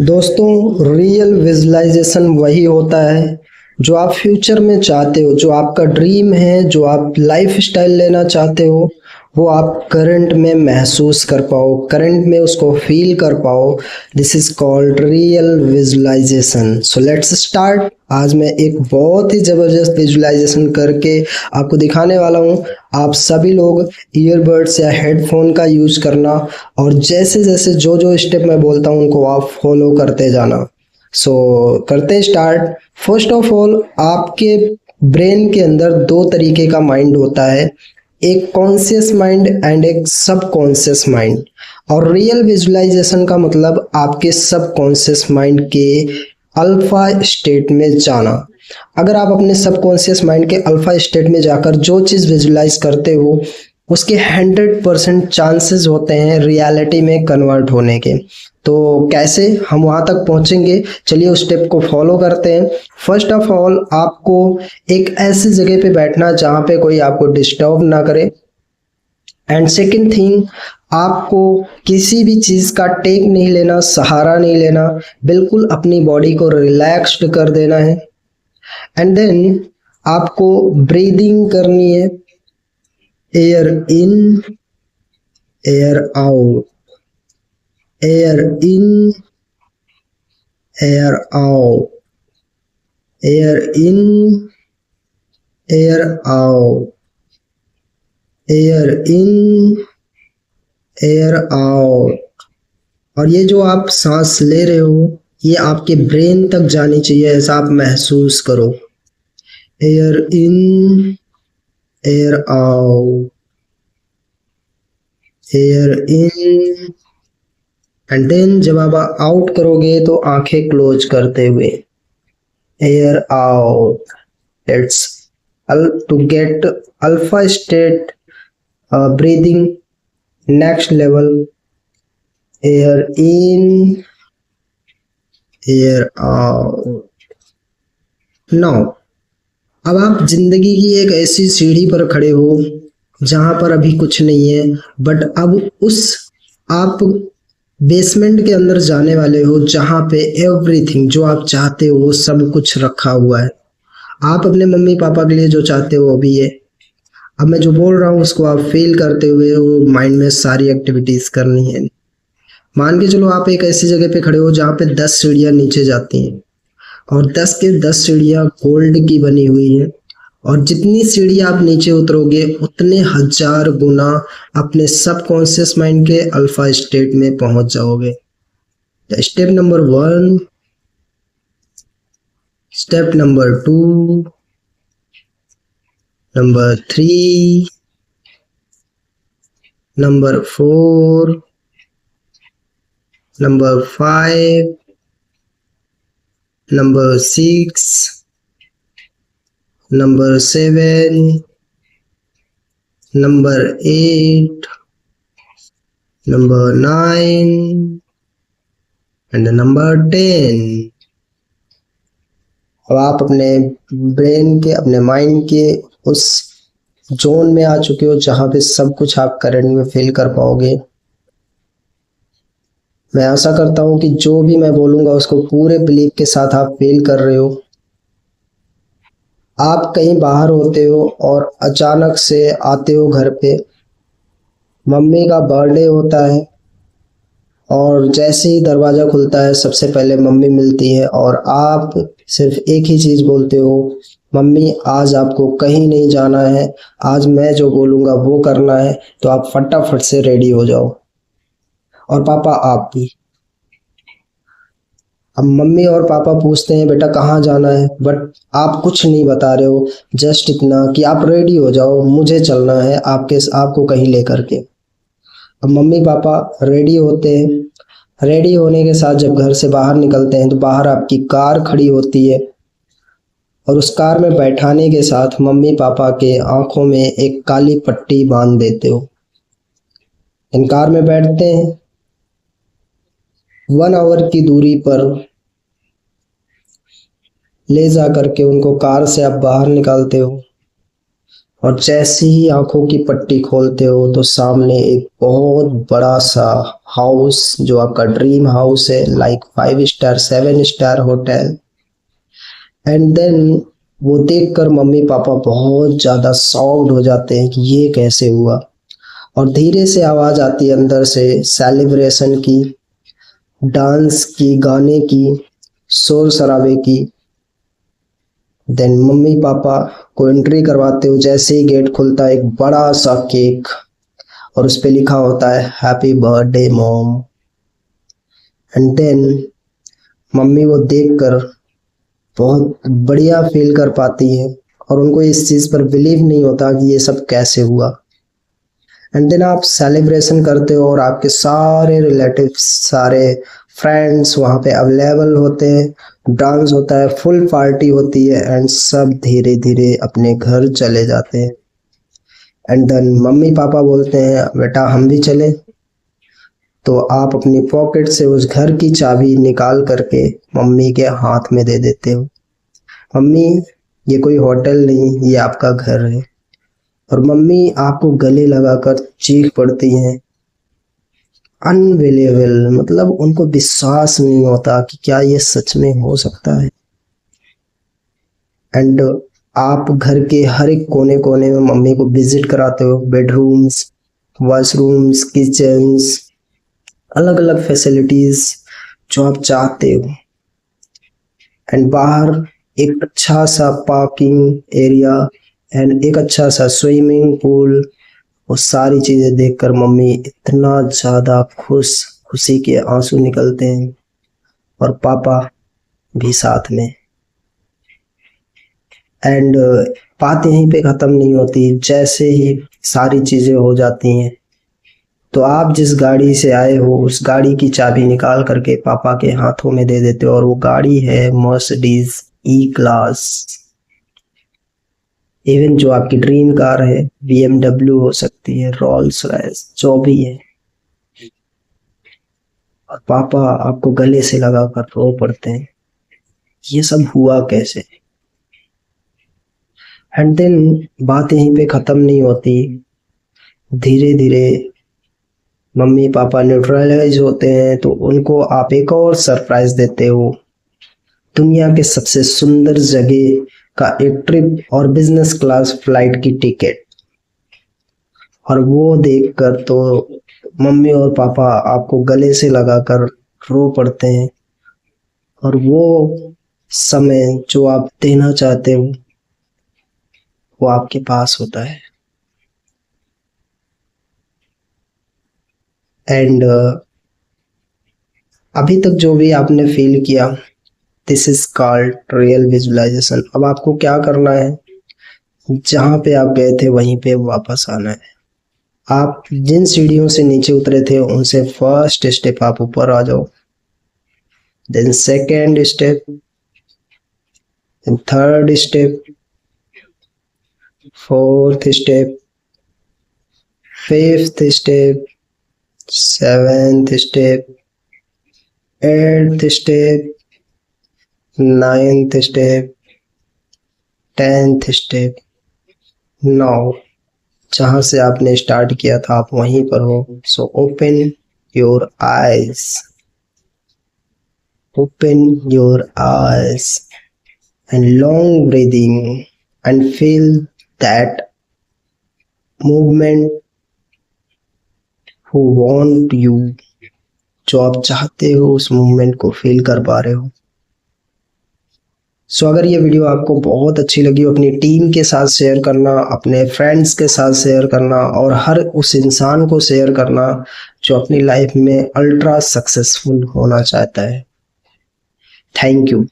दोस्तों, real visualisation वही होता है जो आप फ्यूचर में चाहते हो, जो आपका ड्रीम है, जो आप लाइफ स्टाइल लेना चाहते हो, वो आप करंट में महसूस कर पाओ, करंट में उसको फील कर पाओ। This is called real visualisation. So let's start. आज मैं एक बहुत ही ज़बरदस्त विजुअलाइजेशन करके आपको दिखाने वाला हूँ। आप सभी लोग ईयरबड्स या हेडफोन का यूज करना और जैसे जैसे जो जो स्टेप मैं बोलता हूँ उनको आप फॉलो करते जाना। सो करते हैं स्टार्ट। फर्स्ट ऑफ ऑल, आपके ब्रेन के अंदर दो तरीके का माइंड होता है, एक कॉन्शियस माइंड एंड एक सब कॉन्शियस माइंड। और रियल विजुअलाइजेशन का मतलब आपके सब कॉन्शियस माइंड के अल्फा स्टेट में जाना। अगर आप अपने सबकॉन्शियस माइंड के अल्फा स्टेट में जाकर जो चीज़ विजुलाइज करते हो उसके 100% चांसेस होते हैं रियलिटी में कन्वर्ट होने के। तो कैसे हम वहां तक पहुंचेंगे, चलिए उस स्टेप को फॉलो करते हैं। फर्स्ट ऑफ ऑल, आपको एक ऐसी जगह पे बैठना जहां पे कोई आपको डिस्टर्ब ना करे। एंड सेकेंड थिंग, आपको किसी भी चीज का टेक नहीं लेना, सहारा नहीं लेना, बिल्कुल अपनी बॉडी को रिलैक्स्ड कर देना है। एंड देन आपको ब्रीदिंग करनी है, air in, air out, air in, air out, air in, air out, air in, air out. और ये जो आप सांस ले रहे हो ये आपके ब्रेन तक जानी चाहिए, ऐसा आप महसूस करो। Air in, air out, air in. And then जब आप आउट करोगे तो आंखें क्लोज करते हुए air out. It's to get alpha state breathing next level. Air in, air out. Now अब आप जिंदगी की एक ऐसी सीढ़ी पर खड़े हो जहां पर अभी कुछ नहीं है, बट अब उस आप बेसमेंट के अंदर जाने वाले हो जहां पे एवरीथिंग जो आप चाहते हो वो सब कुछ रखा हुआ है। आप अपने मम्मी पापा के लिए जो चाहते हो वो भी है। अब मैं जो बोल रहा हूँ उसको आप फील करते हुए वो माइंड में सारी एक्टिविटीज करनी है। मान के चलो आप एक ऐसी जगह पे खड़े हो जहाँ पे 10 सीढ़ियाँ नीचे जाती हैं और 10 के 10 सीढ़ियाँ गोल्ड की बनी हुई हैं। और जितनी सीढ़ी आप नीचे उतरोगे उतने हजार गुना अपने सबकॉन्शियस माइंड के अल्फा स्टेट में पहुंच जाओगे। Step number 1, step number 2, number 3, number 4, number 5, number 6, number 7, number 8, number 9 and number 10। अब आप अपने ब्रेन के, अपने माइंड के उस जोन में आ चुके हो जहां पे सब कुछ आप करंट में फील कर पाओगे। मैं आशा करता हूं कि जो भी मैं बोलूंगा उसको पूरे बिलीव के साथ आप फील कर रहे हो। आप कहीं बाहर होते हो और अचानक से आते हो घर पे, मम्मी का बर्थडे होता है और जैसे ही दरवाजा खुलता है सबसे पहले मम्मी मिलती है और आप सिर्फ एक ही चीज बोलते हो, मम्मी आज आपको कहीं नहीं जाना है, आज मैं जो बोलूंगा वो करना है, तो आप फटाफट से रेडी हो जाओ। और पापा आप भी। अब मम्मी और पापा पूछते हैं बेटा कहाँ जाना है, बट आप कुछ नहीं बता रहे हो, जस्ट इतना कि आप रेडी हो जाओ, मुझे चलना है आपको कहीं लेकर के। अब मम्मी पापा रेडी होते हैं। रेडी होने के साथ जब घर से बाहर निकलते हैं तो बाहर आपकी कार खड़ी होती है और उस कार में बैठाने के साथ मम्मी पापा के आंखों में एक काली पट्टी बांध देते हो। इन कार में बैठते हैं, 1 आवर की दूरी पर ले जा करके उनको कार से आप बाहर निकालते हो। और जैसे ही आंखों की पट्टी खोलते हो तो सामने एक बहुत बड़ा सा हाउस, जो आपका ड्रीम हाउस है, like 5 star 7 star hotel. And then वो देखकर मम्मी पापा बहुत ज़्यादा शॉक्ड हो जाते हैं कि ये कैसे हुआ। और धीरे से आवाज़ आती है अंदर से सेलिब्रेशन की, डांस की, गाने की, शोर शराबे की। देन मम्मी पापा को एंट्री करवाते हो। जैसे ही गेट खुलता है एक बड़ा सा केक, और उस पे लिखा होता है happy birthday mom. And then mummy वो देखकर बहुत बढ़िया फील कर पाती है, और उनको इस चीज़ पर बिलीव नहीं होता कि ये सब कैसे हुआ। एंड देन आप सेलिब्रेशन करते हो और आपके सारे रिलेटिव्स, सारे फ्रेंड्स वहाँ पे अवेलेबल होते हैं, डांस होता है, फुल पार्टी होती है, एंड सब धीरे धीरे अपने घर चले जाते हैं। एंड देन मम्मी पापा बोलते हैं बेटा हम भी चले। तो आप अपनी पॉकेट से उस घर की चाबी निकाल करके मम्मी के हाथ में दे देते हो। मम्मी ये कोई होटल नहीं, ये आपका घर है। और मम्मी आपको गले लगाकर चीख पड़ती हैं, अनबिलीवेबल, मतलब उनको विश्वास नहीं होता कि क्या ये सच में हो सकता है। एंड आप घर के हर एक कोने कोने में मम्मी को विजिट कराते हो, बेडरूम्स, वॉशरूम्स, किचन्स, अलग अलग फैसिलिटीज जो आप चाहते हो। एंड बाहर एक अच्छा सा पार्किंग एरिया एंड एक अच्छा सा स्विमिंग पूल, वो सारी चीज़ें देखकर मम्मी इतना ज़्यादा खुशी के आंसू निकलते हैं, और पापा भी साथ में। एंड बात यहीं पे ख़त्म नहीं होती। जैसे ही सारी चीज़ें हो जाती हैं तो आप जिस गाड़ी से आए हो उस गाड़ी की चाबी निकाल करके पापा के हाथों में दे देते हो, और वो गाड़ी है मर्सिडीज ई क्लास। इवन जो आपकी ड्रीम कार है, BMW हो सकती है, रोल्स रॉयस, जो भी है। और पापा आपको गले से लगाकर रो पड़ते हैं, ये सब हुआ कैसे। एंड देन बात यहीं पे ख़त्म नहीं होती। धीरे धीरे मम्मी पापा न्यूट्रलाइज होते हैं, तो उनको आप एक और सरप्राइज देते हो, दुनिया के सबसे सुंदर जगह का एक ट्रिप और बिजनेस क्लास फ्लाइट की टिकट। और वो देखकर तो मम्मी और पापा आपको गले से लगाकर रो पड़ते हैं, और वो समय जो आप देना चाहते हो वो आपके पास होता है। एंड अभी तक जो भी आपने फील किया, this is called real visualisation. अब आपको क्या करना है, जहाँ पे आप गए थे वहीं पे वापस आना है। आप जिन सीढ़ियों से नीचे उतरे थे उनसे फर्स्ट स्टेप आप ऊपर आ जाओ, then second step, then third step, fourth step, fifth step, seventh step, eighth step, ninth step, 10th step. Now जहाँ से आपने स्टार्ट किया था आप वहीं पर हो। So open your eyes, open your eyes and long breathing and feel that movement who want you, जो आप चाहते हो उस मूवमेंट को फील कर पा रहे हो। सो अगर ये वीडियो आपको बहुत अच्छी लगी हो, अपनी टीम के साथ शेयर करना, अपने फ्रेंड्स के साथ शेयर करना, और हर उस इंसान को शेयर करना जो अपनी लाइफ में अल्ट्रा सक्सेसफुल होना चाहता है। Thank you.